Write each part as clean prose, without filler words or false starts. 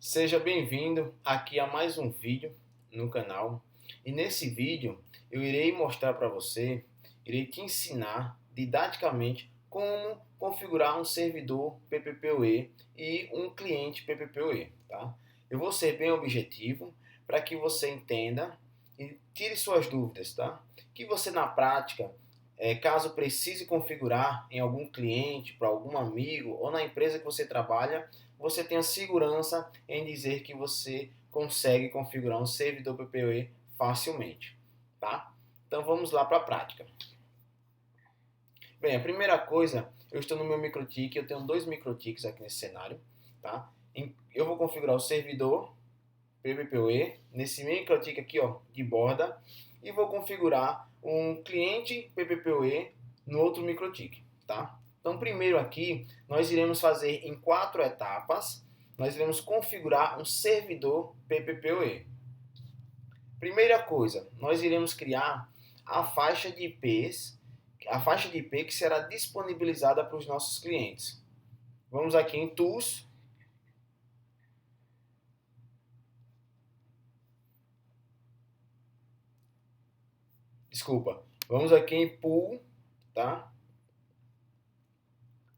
Seja bem-vindo aqui a mais um vídeo no canal. E nesse vídeo eu irei mostrar para você, irei te ensinar didaticamente como configurar um servidor PPPoE e um cliente PPPoE, tá? Eu vou ser bem objetivo para que você entenda e tire suas dúvidas, tá? Que você na prática, caso precise configurar em algum cliente, para algum amigo ou na empresa que você trabalha, você tenha segurança em dizer que você consegue configurar um servidor PPoE facilmente, tá? Então vamos lá para a prática. Bem, a primeira coisa, eu estou no meu MikroTik, eu tenho dois MikroTiks aqui nesse cenário, tá? Eu vou configurar o servidor PPPoE nesse MikroTik aqui, ó, de borda, e vou configurar um cliente PPPoE no outro MikroTik, tá? Então, primeiro aqui, nós iremos fazer em 4 etapas. Nós iremos configurar um servidor PPPoE. Primeira coisa, nós iremos criar a faixa de IPs, a faixa de IP que será disponibilizada para os nossos clientes. Vamos aqui em Tools. Desculpa. Vamos aqui em Pool, tá?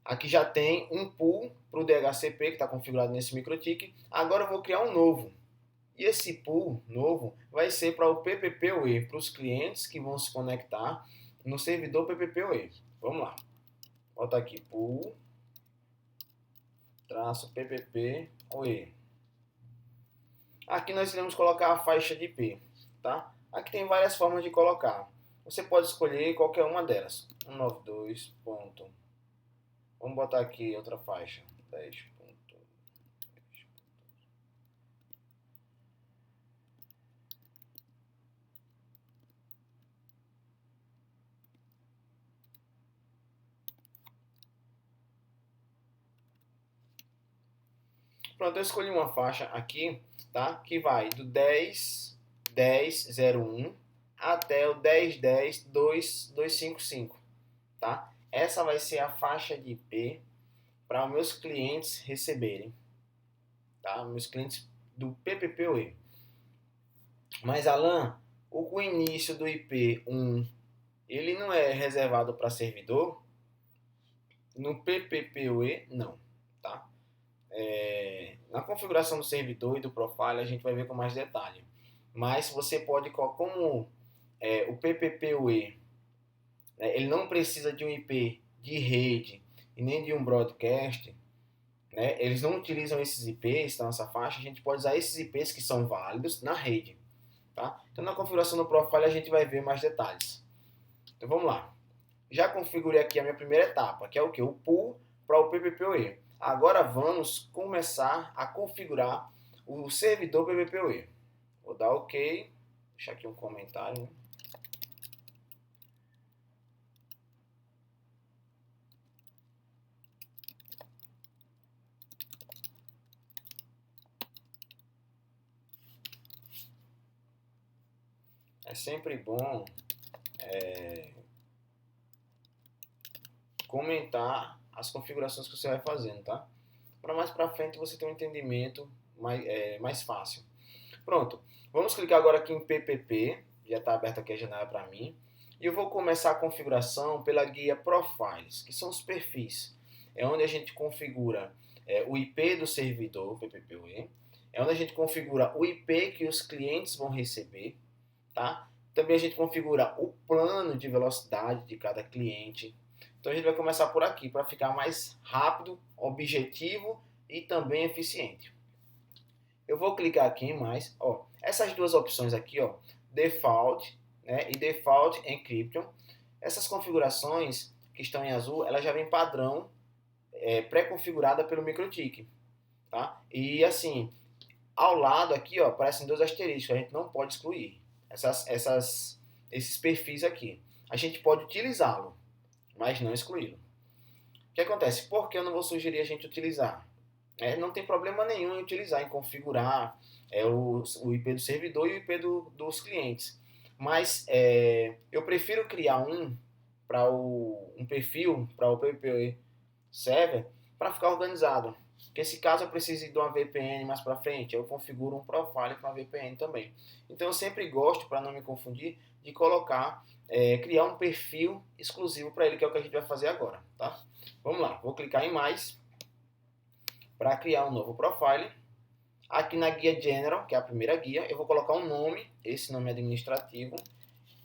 Aqui já tem um pool para o DHCP que está configurado nesse MikroTik. Agora eu vou criar um novo. E esse pool novo vai ser para o PPPoE, para os clientes que vão se conectar no servidor PPPoE. Vamos lá. Bota aqui pool traço PPPoE. Aqui nós iremos colocar a faixa de IP, tá? Aqui tem várias formas de colocar. Você pode escolher qualquer uma delas. 192. Vamos botar aqui outra faixa. 10. Pronto, eu escolhi uma faixa aqui, tá? Que vai do 10.10.01 até o 10.10.255, tá? Essa vai ser a faixa de IP para os meus clientes receberem, tá? Meus clientes do PPPoE. Mas, Alan, o início do IP 1, ele não é reservado para servidor? No PPPoE, não, tá? Na configuração do servidor e do profile a gente vai ver com mais detalhe. Mas você pode, como o PPPoE, né, ele não precisa de um IP de rede e nem de um broadcast, né, eles não utilizam esses IPs da nossa faixa, a gente pode usar esses IPs que são válidos na rede. Tá? Então na configuração do profile a gente vai ver mais detalhes. Então vamos lá. Já configurei aqui a minha primeira etapa, que é o que? O pool para o PPPoE. Agora vamos começar a configurar o servidor PPPoE. Vou dar OK, deixar aqui um comentário. Né? É sempre bom comentar as configurações que você vai fazendo, tá? Para mais para frente você ter um entendimento mais fácil. Pronto, vamos clicar agora aqui em PPP, já está aberta aqui a janela para mim, e eu vou começar a configuração pela guia Profiles, que são os perfis. É onde a gente configura o IP do servidor PPPoE, é onde a gente configura o IP que os clientes vão receber, tá? Também a gente configura o plano de velocidade de cada cliente. Então a gente vai começar por aqui para ficar mais rápido, objetivo e também eficiente. Eu vou clicar aqui em mais, ó, essas duas opções aqui, ó, Default, né, e Default Encryption. Essas configurações que estão em azul, elas já vêm padrão, pré-configurada pelo MikroTik, tá? E assim, ao lado aqui, ó, aparecem dois asteriscos, a gente não pode excluir esses perfis aqui. A gente pode utilizá-lo, mas não excluí-lo. O que acontece? Por que eu não vou sugerir a gente utilizar? Não tem problema nenhum em utilizar, em configurar o IP do servidor e o IP dos clientes. Mas eu prefiro criar um perfil para o PPPoE Server para ficar organizado. Porque se caso eu precise de uma VPN mais para frente, eu configuro um profile para uma VPN também. Então eu sempre gosto, para não me confundir, de colocar, criar um perfil exclusivo para ele, que é o que a gente vai fazer agora, tá? Vamos lá, vou clicar em mais para criar um novo profile. Aqui na guia General, que é a primeira guia, eu vou colocar um nome, esse nome administrativo.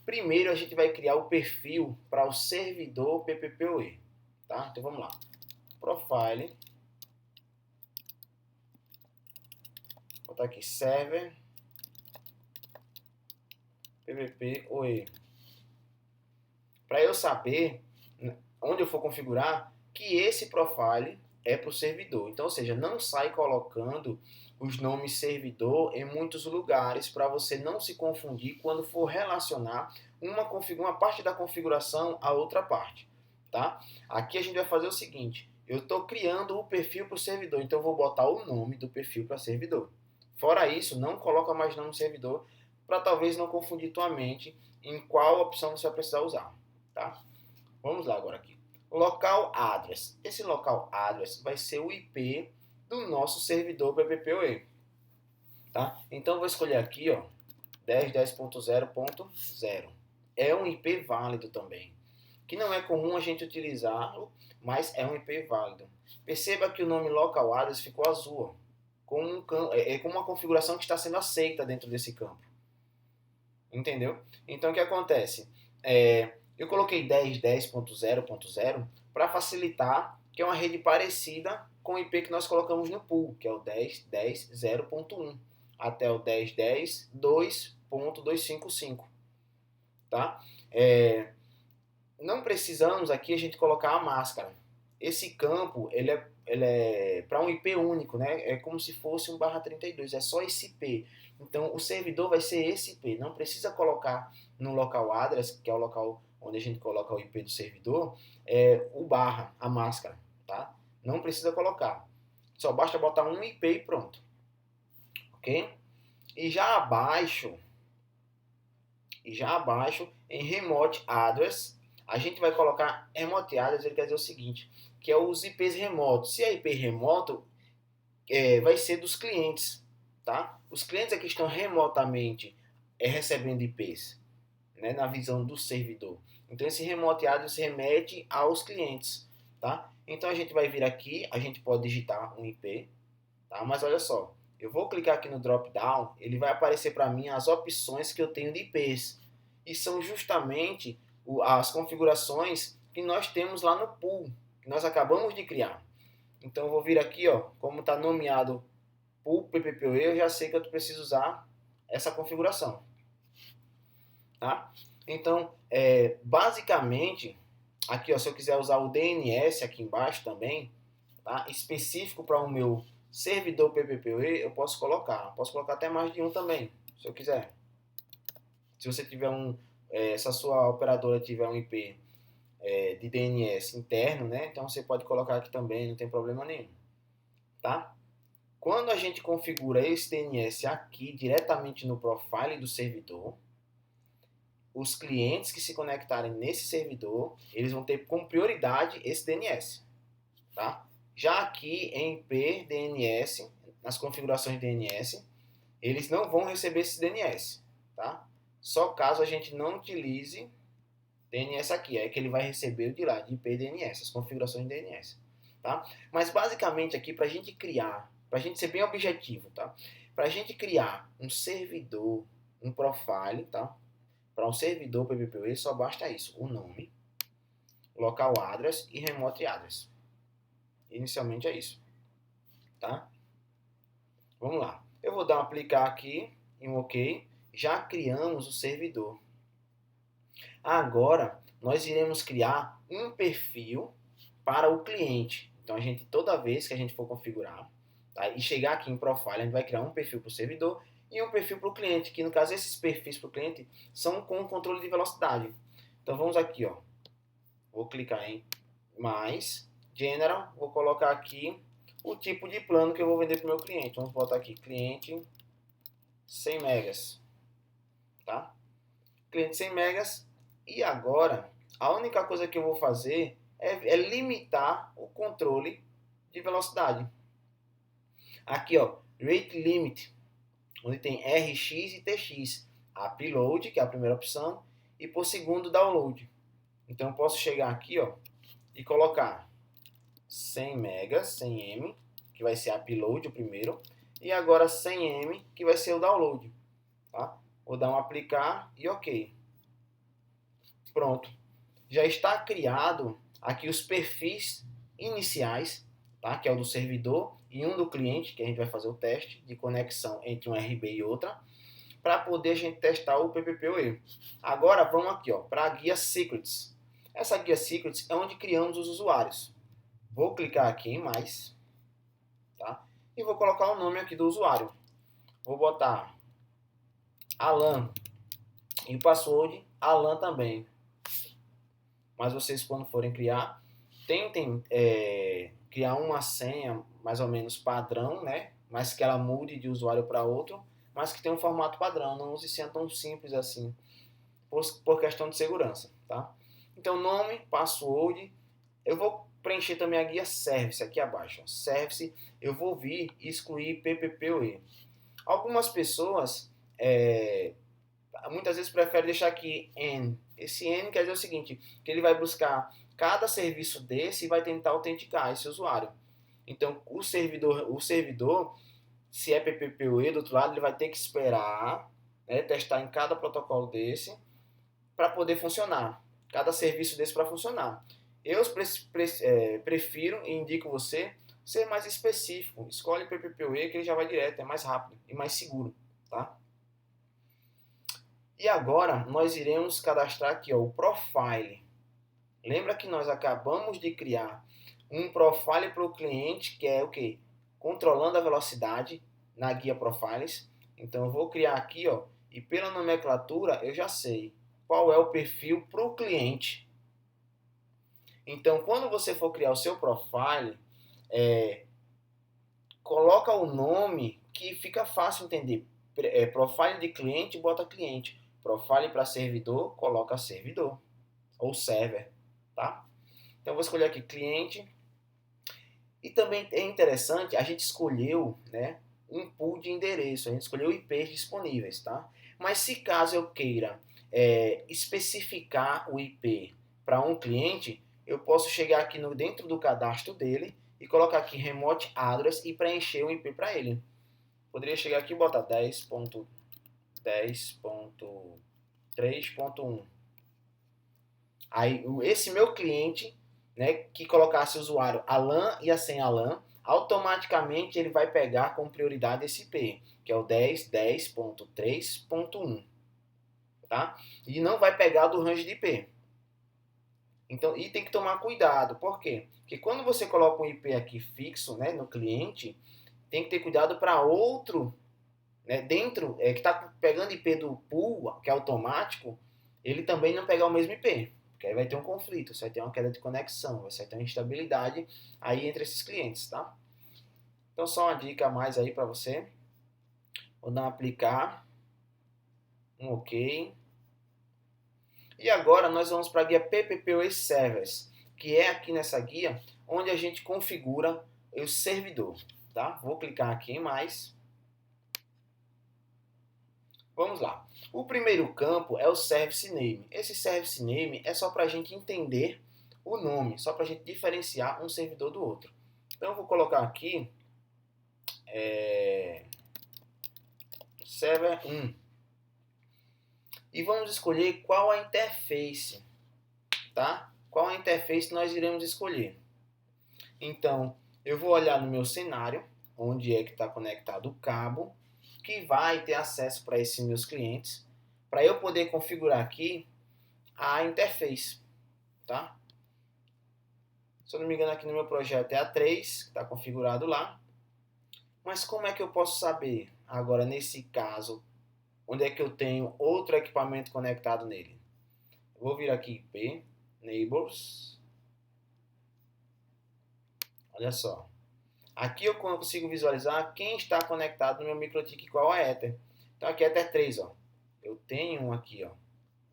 Primeiro a gente vai criar o perfil para o servidor PPPoE, tá? Então vamos lá, profile, vou botar aqui server PPPoE, para eu saber onde eu for configurar que esse profile é para o servidor. Então, ou seja, não sai colocando os nomes servidor em muitos lugares para você não se confundir quando for relacionar uma parte da configuração a outra parte, tá? Aqui a gente vai fazer o seguinte, eu estou criando o perfil para o servidor, então eu vou botar o nome do perfil para servidor. Fora isso, não coloca mais nome servidor para talvez não confundir tua mente em qual opção você vai precisar usar, tá? Vamos lá agora aqui. Local address. Esse local address vai ser o IP do nosso servidor PPPoE, tá? Então vou escolher aqui, ó, 10.10.0.0. É um IP válido também, que não é comum a gente utilizá-lo, mas é um IP válido. Perceba que o nome local address ficou azul, ó, com uma configuração que está sendo aceita dentro desse campo. Entendeu? Então o que acontece? Eu coloquei 10.10.0.0 para facilitar, que é uma rede parecida com o IP que nós colocamos no pool, que é o 10.10.0.1 até o 10.10.2.255, tá? Não precisamos aqui a gente colocar a máscara. Esse campo ele é para um IP único, né? É como se fosse um /32, é só esse IP. Então o servidor vai ser esse IP, não precisa colocar no local address, que é o local onde a gente coloca o IP do servidor, o barra, a máscara, tá? Não precisa colocar. Só basta botar um IP e pronto. OK? E já abaixo, em remote address, a gente vai colocar remote address, ele quer dizer o seguinte, que é os IPs remotos. Se é IP remoto, vai ser dos clientes, tá? Os clientes aqui estão remotamente recebendo IPs, né, na visão do servidor. Então esse remote address remete aos clientes, tá? Então a gente vai vir aqui, a gente pode digitar um IP, tá? Mas olha só, eu vou clicar aqui no drop down, ele vai aparecer para mim as opções que eu tenho de IPs. E são justamente as configurações que nós temos lá no pool, que nós acabamos de criar. Então eu vou vir aqui, ó, como está nomeado pool PPPoE, eu já sei que eu preciso usar essa configuração, tá? Então, basicamente, aqui, ó, se eu quiser usar o DNS aqui embaixo também, tá? Específico para o meu servidor PPPoE, eu posso colocar. Posso colocar até mais de um também, se eu quiser. Se você tiver se a sua operadora tiver um IP de DNS interno, né? Então você pode colocar aqui também, não tem problema nenhum, tá? Quando a gente configura esse DNS aqui diretamente no profile do servidor, os clientes que se conectarem nesse servidor, eles vão ter como prioridade esse DNS, tá? Já aqui em IP DNS, nas configurações de DNS, eles não vão receber esse DNS, tá? Só caso a gente não utilize DNS aqui, é que ele vai receber o de lá, de IP DNS, as configurações de DNS, tá? Mas basicamente aqui, para a gente criar, para a gente ser bem objetivo, tá? Para a gente criar um servidor, um profile, tá? Para um servidor PPPoE só basta isso, o nome, local address e remote address. Inicialmente é isso, tá? Vamos lá. Eu vou dar um aplicar aqui em um OK. Já criamos o servidor. Agora, nós iremos criar um perfil para o cliente. Então, a gente, toda vez que a gente for configurar, tá, e chegar aqui em Profile, a gente vai criar um perfil para o servidor e um perfil para o cliente, que no caso, esses perfis para o cliente são com controle de velocidade. Então, vamos aqui, ó. Vou clicar em mais, General, vou colocar aqui o tipo de plano que eu vou vender para o meu cliente. Vamos botar aqui, cliente 100 megas, tá? Cliente 100 megas. E agora, a única coisa que eu vou fazer é limitar o controle de velocidade. Aqui, ó, Rate Limit, onde tem RX e TX. Upload, que é a primeira opção, e por segundo download. Então eu posso chegar aqui, ó, e colocar 100 MB, 100 M, que vai ser upload o primeiro, e agora 100 M, que vai ser o download. Tá? Vou dar um aplicar e OK. Pronto. Já está criado aqui os perfis iniciais, tá? Que é o do servidor e um do cliente, que a gente vai fazer o teste de conexão entre um RB e outra, para poder a gente testar o PPPoE. Agora vamos aqui, para a guia Secrets. Essa guia Secrets é onde criamos os usuários. Vou clicar aqui em mais, tá? E vou colocar o nome aqui do usuário. Vou botar Alan e o password Alan também. Mas vocês, quando forem criar, tentem criar uma senha mais ou menos padrão, né? Mas que ela mude de usuário para outro, mas que tenha um formato padrão. Não use senha tão simples assim, por questão de segurança, tá? Então, nome, password. Eu vou preencher também a guia Service aqui abaixo. Service, eu vou vir e excluir PPPoE. Algumas pessoas muitas vezes preferem deixar aqui N. Esse N quer dizer o seguinte, que ele vai buscar cada serviço desse e vai tentar autenticar esse usuário. Então, o servidor, se é PPPoE do outro lado, ele vai ter que esperar, né, testar em cada protocolo desse para poder funcionar. Cada serviço desse para funcionar. Eu prefiro e indico você ser mais específico. Escolhe PPPoE que ele já vai direto, é mais rápido e mais seguro, tá? E agora nós iremos cadastrar aqui, ó, o profile. Lembra que nós acabamos de criar um profile para o cliente, que é o quê? Controlando a velocidade na guia Profiles. Então eu vou criar aqui, ó, e pela nomenclatura eu já sei qual é o perfil para o cliente. Então quando você for criar o seu profile, coloca o nome que fica fácil entender. Profile de cliente, bota cliente. Profile para servidor, coloca servidor ou server, tá? Então vou escolher aqui cliente. E também é interessante, a gente escolheu, né, um pool de endereço, a gente escolheu IPs disponíveis, tá? Mas se caso eu queira especificar o IP para um cliente, eu posso chegar aqui dentro do cadastro dele e colocar aqui remote address e preencher o IP para ele. Poderia chegar aqui e botar 10.10.3.1. Aí, esse meu cliente, né, que colocasse o usuário Alan e a senha Alan, automaticamente ele vai pegar com prioridade esse IP, que é o 10.10.3.1, tá? E não vai pegar do range de IP. Então, e tem que tomar cuidado, por quê? Porque quando você coloca um IP aqui fixo, né, no cliente, tem que ter cuidado para outro, né, dentro, que está pegando IP do pool, que é automático, ele também não pegar o mesmo IP. Porque aí vai ter um conflito, você vai ter uma queda de conexão, você vai ter uma instabilidade aí entre esses clientes, tá? Então só uma dica a mais aí para você. Vou dar um aplicar, um OK. E agora nós vamos para a guia PPPoE Servers, que é aqui nessa guia onde a gente configura o servidor, tá? Vou clicar aqui em mais. Vamos lá. O primeiro campo é o Service Name. Esse Service Name é só para a gente entender o nome, só para a gente diferenciar um servidor do outro. Então eu vou colocar aqui Server 1. E vamos escolher qual a interface, tá? Qual a interface nós iremos escolher. Então, eu vou olhar no meu cenário, onde é que está conectado o cabo, que vai ter acesso para esses meus clientes, para eu poder configurar aqui a interface, tá? Se eu não me engano, aqui no meu projeto é a 3, que está configurado lá. Mas como é que eu posso saber, agora nesse caso, onde é que eu tenho outro equipamento conectado nele? Eu vou vir aqui IP, Neighbors. Olha só. Aqui eu consigo visualizar quem está conectado no meu MikroTik qual é Ether. Então aqui é Ether 3, ó. Eu tenho um aqui, ó,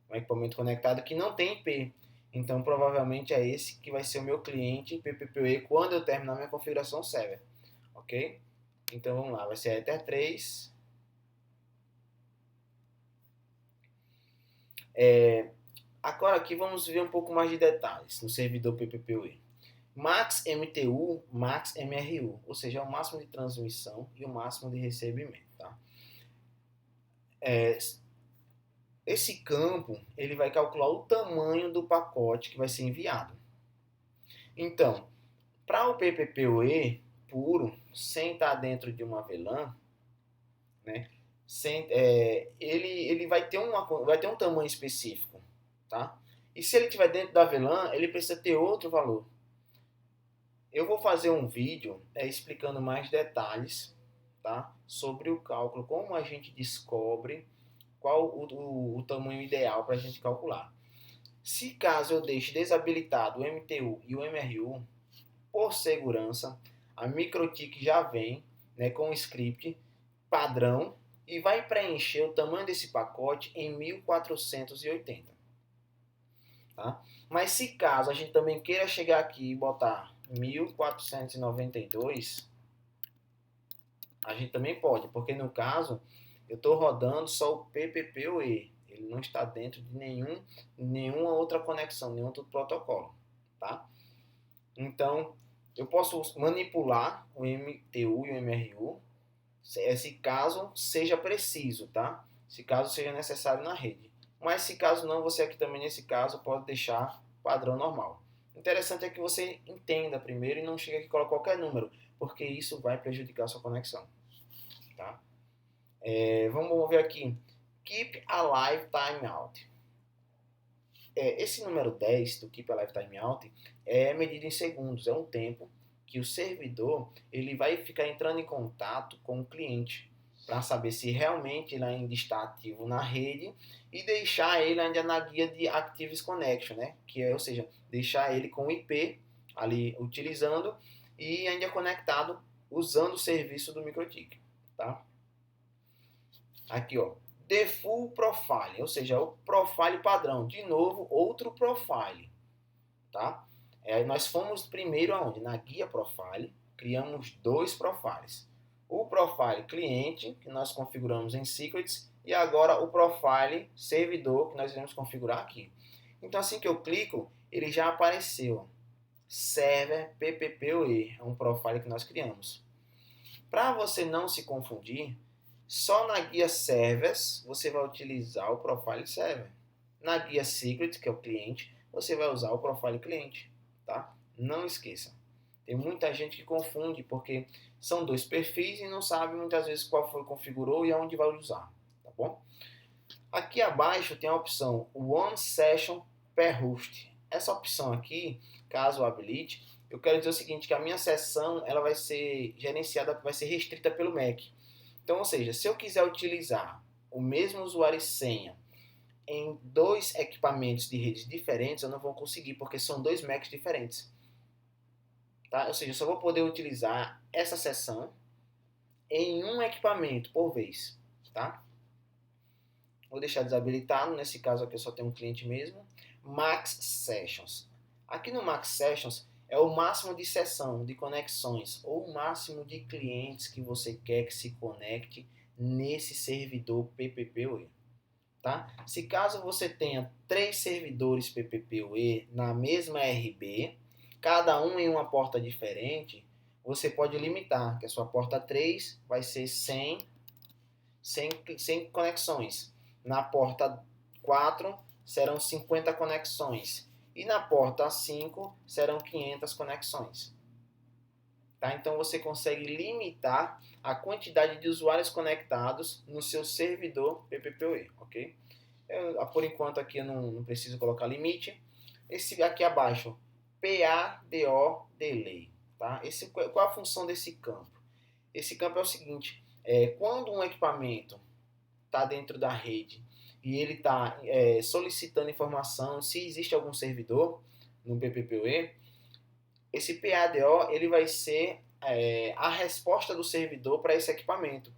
um equipamento conectado que não tem IP. Então provavelmente é esse que vai ser o meu cliente PPPoE quando eu terminar minha configuração server, ok? Então vamos lá, vai ser Ether 3. Agora aqui vamos ver um pouco mais de detalhes no servidor PPPoE. Max MTU, Max MRU, ou seja, é o máximo de transmissão e o máximo de recebimento. Tá? Esse campo ele vai calcular o tamanho do pacote que vai ser enviado. Então, para o PPPoE puro, sem estar dentro de uma VLAN, né, ele vai ter um tamanho específico. Tá? E se ele estiver dentro da VLAN, ele precisa ter outro valor. Eu vou fazer um vídeo explicando mais detalhes, tá, sobre o cálculo, como a gente descobre qual o tamanho ideal para a gente calcular. Se caso eu deixe desabilitado o MTU e o MRU, por segurança, a MikroTik já vem, né, com um script padrão e vai preencher o tamanho desse pacote em 1480. Tá? Mas se caso a gente também queira chegar aqui e botar 1492, a gente também pode, porque no caso eu estou rodando só o PPPoE, ele não está dentro de nenhuma outra conexão, nenhum outro protocolo, tá? Então eu posso manipular o MTU e o MRU, se caso seja preciso, tá? Se caso seja necessário na rede. Mas se caso não, você aqui também nesse caso pode deixar padrão normal. O interessante é que você entenda primeiro e não chegue aqui e coloque qualquer número, porque isso vai prejudicar a sua conexão. Tá? Vamos ver aqui. Keep Alive Timeout. Esse número 10 do Keep Alive Timeout é medido em segundos, é um tempo que o servidor ele vai ficar entrando em contato com o cliente para saber se realmente ele ainda está ativo na rede e deixar ele ainda na guia de Actives Connection, né? Ou seja, deixar ele com o IP ali utilizando e ainda conectado usando o serviço do MikroTik, tá? Aqui, ó, Default Profile, ou seja, o profile padrão. De novo, outro profile, tá? Nós fomos primeiro aonde? Na guia Profile, criamos dois profiles. O profile cliente, que nós configuramos em Secrets, e agora o profile servidor, que nós iremos configurar aqui. Então, assim que eu clico, ele já apareceu. Server PPPoE, é um profile que nós criamos. Para você não se confundir, só na guia Servers você vai utilizar o profile server. Na guia Secret, que é o cliente, você vai usar o profile cliente, tá? Não esqueça. Tem muita gente que confunde porque são dois perfis e não sabe muitas vezes qual foi configurou e aonde vai usar, tá bom? Aqui abaixo tem a opção One Session per Host. Essa opção aqui, caso habilite, eu quero dizer o seguinte, que a minha sessão ela vai ser gerenciada, vai ser restrita pelo Mac. Então, ou seja, se eu quiser utilizar o mesmo usuário e senha em dois equipamentos de redes diferentes, eu não vou conseguir, porque são dois Macs diferentes. Tá? Ou seja, eu só vou poder utilizar essa sessão em um equipamento por vez. Tá? Vou deixar desabilitado, nesse caso aqui eu só tenho um cliente mesmo. Max Sessions. Aqui no Max Sessions é o máximo de sessão, de conexões, ou o máximo de clientes que você quer que se conecte nesse servidor PPPoE. Tá? Se caso você tenha 3 servidores PPPoE na mesma RB, cada um em uma porta diferente, você pode limitar, que a sua porta 3 vai ser 100 conexões. Na porta 4 serão 50 conexões. E na porta 5 serão 500 conexões. Tá? Então você consegue limitar a quantidade de usuários conectados no seu servidor PPPoE, ok? Por enquanto aqui eu não preciso colocar limite. Esse aqui abaixo, PADO Delay. Tá? Qual a função desse campo? Esse campo é o seguinte, quando um equipamento está dentro da rede e ele está solicitando informação, se existe algum servidor no PPPoE, esse PADO ele vai ser a resposta do servidor para esse equipamento,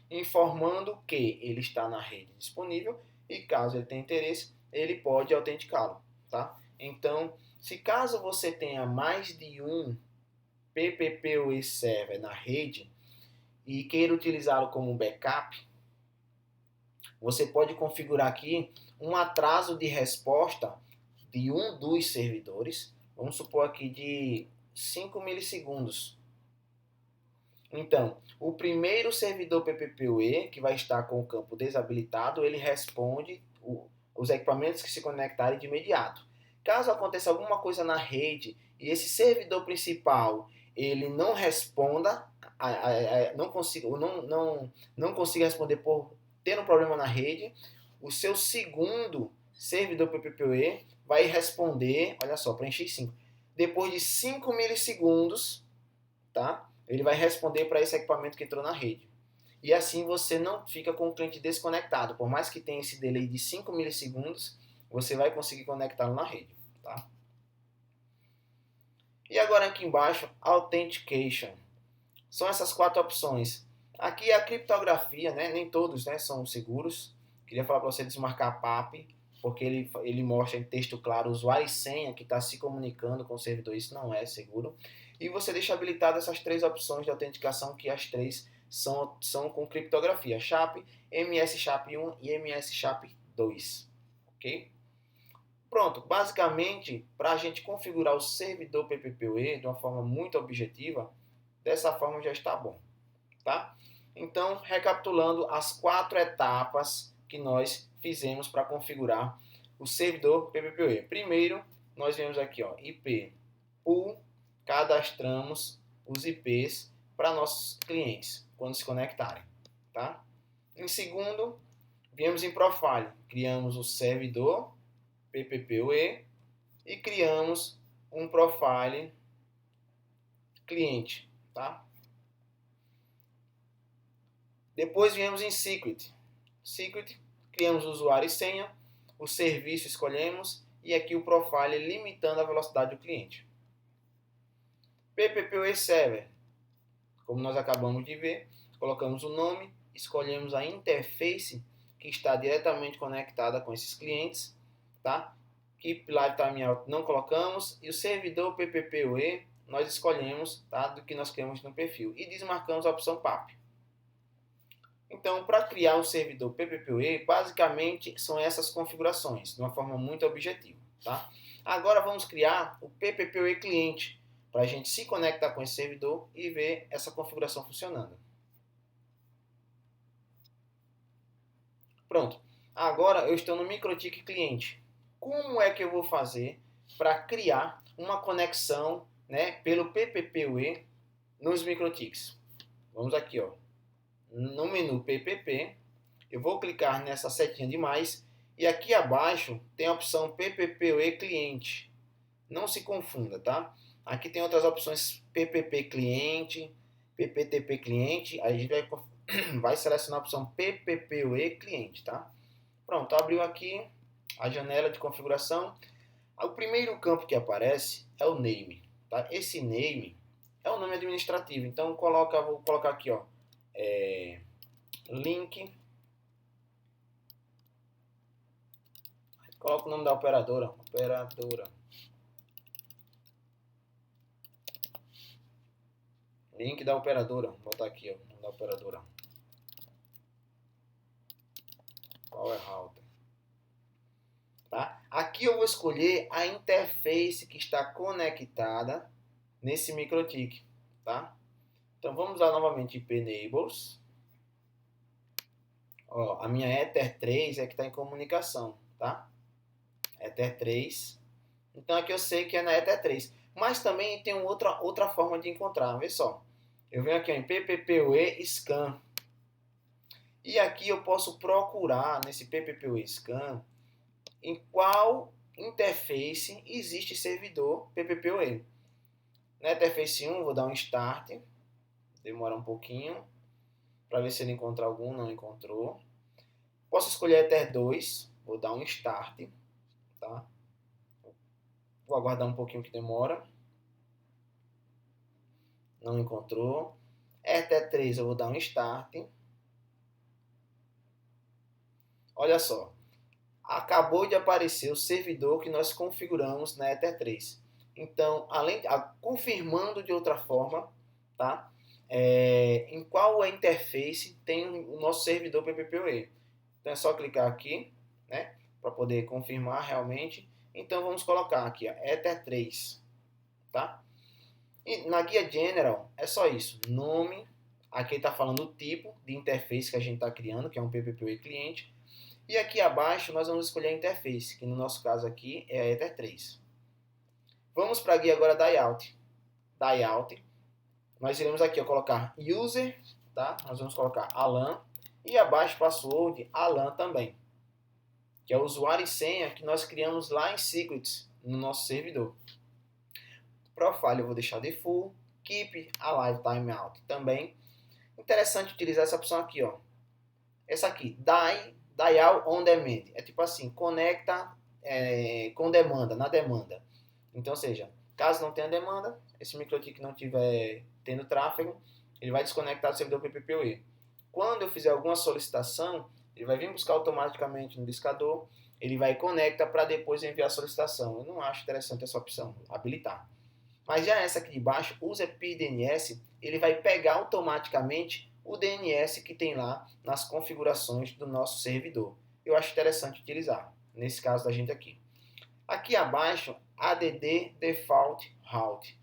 informando que ele está na rede disponível e caso ele tenha interesse, ele pode autenticá-lo. Tá? Então, se caso você tenha mais de um PPPoE server na rede e queira utilizá-lo como backup, você pode configurar aqui um atraso de resposta de um dos servidores, vamos supor aqui de 5 milissegundos. Então, o primeiro servidor PPPoE, que vai estar com o campo desabilitado, ele responde os equipamentos que se conectarem de imediato. Caso aconteça alguma coisa na rede e esse servidor principal ele não responda, não consiga responder por ter um problema na rede, o seu segundo servidor PPPoE vai responder, olha só, preenchi 5. Depois de 5 milissegundos, tá? Ele vai responder para esse equipamento que entrou na rede. E assim você não fica com o cliente desconectado. Por mais que tenha esse delay de 5 milissegundos, você vai conseguir conectá-lo na rede. Tá? E agora aqui embaixo, Authentication. São essas 4 opções. Aqui é a criptografia, né? Nem todos, né, são seguros. Queria falar para você desmarcar PAP, porque ele mostra em texto claro usuário e senha que está se comunicando com o servidor. Isso não é seguro. E você deixa habilitado essas 3 opções de autenticação, que as 3 são com criptografia. SHA-2, MS-SHA-1 e MS-SHA-2. Ok? Pronto, basicamente, para a gente configurar o servidor PPPoE de uma forma muito objetiva, dessa forma já está bom. Tá? Então, recapitulando as 4 etapas que nós fizemos para configurar o servidor PPPoE. Primeiro, nós vemos aqui, ó, IP pool, cadastramos os IPs para nossos clientes quando se conectarem. Tá? Em segundo, viemos em Profile, criamos o servidor PPPoE e criamos um profile cliente. Tá? Depois viemos em Secret. Secret, criamos o usuário e senha, o serviço escolhemos e aqui o profile limitando a velocidade do cliente. PPPoE Server, como nós acabamos de ver, colocamos o nome, escolhemos a interface que está diretamente conectada com esses clientes, tá? Keep Live Timeout não colocamos e o servidor PPPoE nós escolhemos, tá? Do que nós queremos no perfil e desmarcamos a opção PAP. Então, para criar um servidor PPPoE, basicamente são essas configurações, de uma forma muito objetiva. Tá? Agora vamos criar o PPPoE cliente, para a gente se conectar com esse servidor e ver essa configuração funcionando. Pronto. Agora eu estou no MikroTik cliente. Como é que eu vou fazer para criar uma conexão, né, pelo PPPoE nos MikroTiks? Vamos aqui, ó. No menu PPP, eu vou clicar nessa setinha de mais e aqui abaixo tem a opção PPPoE cliente. Não se confunda, tá? Aqui tem outras opções PPP cliente, PPTP cliente, aí a gente vai selecionar a opção PPPoE cliente, tá? Pronto, abriu aqui a janela de configuração. O primeiro campo que aparece é o name, tá? Esse name é o nome administrativo, então vou colocar aqui, ó, link, coloca o nome da operadora, link da operadora, vou botar aqui, ó, o nome da operadora, Power Router, tá? Aqui eu vou escolher a interface que está conectada nesse MikroTik, tá? Então vamos lá novamente IP Enables. Ó, a minha Ether 3 é que está em comunicação, tá? Ether 3. Então aqui eu sei que é na Ether 3. Mas também tem outra forma de encontrar. Vê só. Eu venho aqui ó, em PPPoE Scan. E aqui eu posso procurar nesse PPPoE Scan em qual interface existe servidor PPPoE. Na interface 1 vou dar um Start. Demora um pouquinho para ver se ele encontra algum, não encontrou. Posso escolher Ether 2, vou dar um Start, tá? Vou aguardar um pouquinho que demora. Não encontrou. Ether 3 eu vou dar um Start. Olha só, acabou de aparecer o servidor que nós configuramos na Ether 3. Então, confirmando de outra forma, tá? em qual interface tem o nosso servidor PPPoE. Então é só clicar aqui, né, para poder confirmar realmente. Então vamos colocar aqui, ó, Ether 3, tá? E na guia General é só isso, nome, aqui está falando o tipo de interface que a gente está criando, que é um PPPoE cliente. E aqui abaixo nós vamos escolher a interface, que no nosso caso aqui é a Ether 3. Vamos para a guia agora Layout. Layout. Nós iremos aqui ó, colocar User, tá? Nós vamos colocar Alan. E abaixo Password, Alan também. Que é o usuário e senha que nós criamos lá em Secrets, no nosso servidor. Profile eu vou deixar default. Keep Alive Timeout também. Interessante utilizar essa opção aqui, ó. Essa aqui, Dial on Demand. É tipo assim, conecta com demanda, na demanda. Então, ou seja, caso não tenha demanda, esse MikroTik não estiver tendo tráfego, ele vai desconectar do servidor PPPoE. Quando eu fizer alguma solicitação, ele vai vir buscar automaticamente no discador, ele vai conectar para depois enviar a solicitação. Eu não acho interessante essa opção, habilitar. Mas já essa aqui de baixo, usa PDNS, ele vai pegar automaticamente o DNS que tem lá nas configurações do nosso servidor. Eu acho interessante utilizar, nesse caso da gente aqui. Aqui abaixo, ADD Default Route.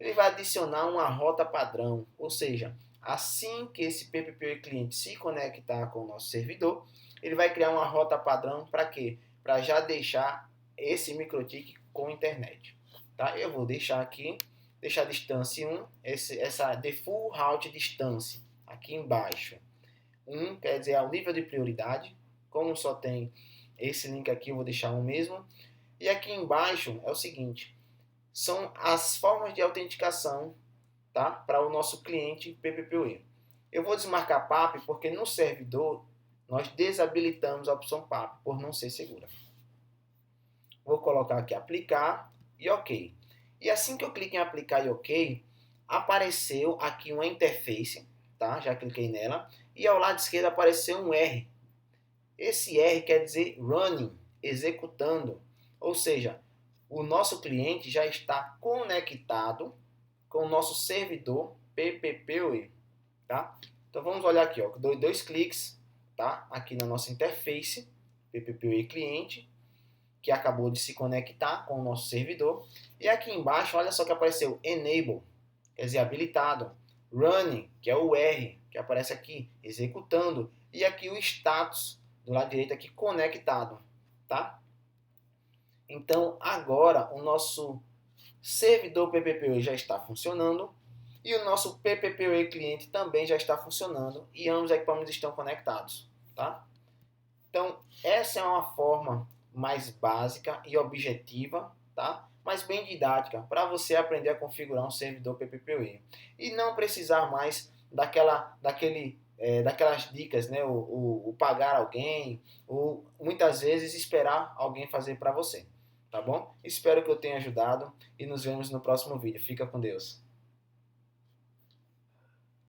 Ele vai adicionar uma rota padrão, ou seja, assim que esse PPPoE cliente se conectar com o nosso servidor, ele vai criar uma rota padrão para quê? Para já deixar esse MikroTik com internet. Tá? Eu vou deixar aqui, deixar a distância 1, essa default route distância, aqui embaixo. 1 quer dizer é o nível de prioridade, como só tem esse link aqui, eu vou deixar o mesmo. E aqui embaixo é o seguinte, são as formas de autenticação, tá? Para o nosso cliente PPPoE. Eu vou desmarcar PAP porque no servidor nós desabilitamos a opção PAP por não ser segura. Vou colocar aqui aplicar e OK. E assim que eu clico em aplicar e OK, apareceu aqui uma interface, tá? Já cliquei nela e ao lado esquerdo apareceu um R. Esse R quer dizer running, executando, ou seja, o nosso cliente já está conectado com o nosso servidor PPPoE, tá? Então vamos olhar aqui, ó, dois cliques, tá? Aqui na nossa interface PPPoE cliente, que acabou de se conectar com o nosso servidor. E aqui embaixo, olha só que apareceu Enable, quer dizer, habilitado. Running, que é o R, que aparece aqui, executando. E aqui o status, do lado direito aqui, conectado, tá? Então, agora, o nosso servidor PPPoE já está funcionando e o nosso PPPoE cliente também já está funcionando e ambos os equipamentos estão conectados, tá? Então, essa é uma forma mais básica e objetiva, tá? Mas bem didática, para você aprender a configurar um servidor PPPoE. E não precisar mais daquelas dicas, né? O pagar alguém, ou muitas vezes esperar alguém fazer para você. Tá bom? Espero que eu tenha ajudado e nos vemos no próximo vídeo. Fica com Deus.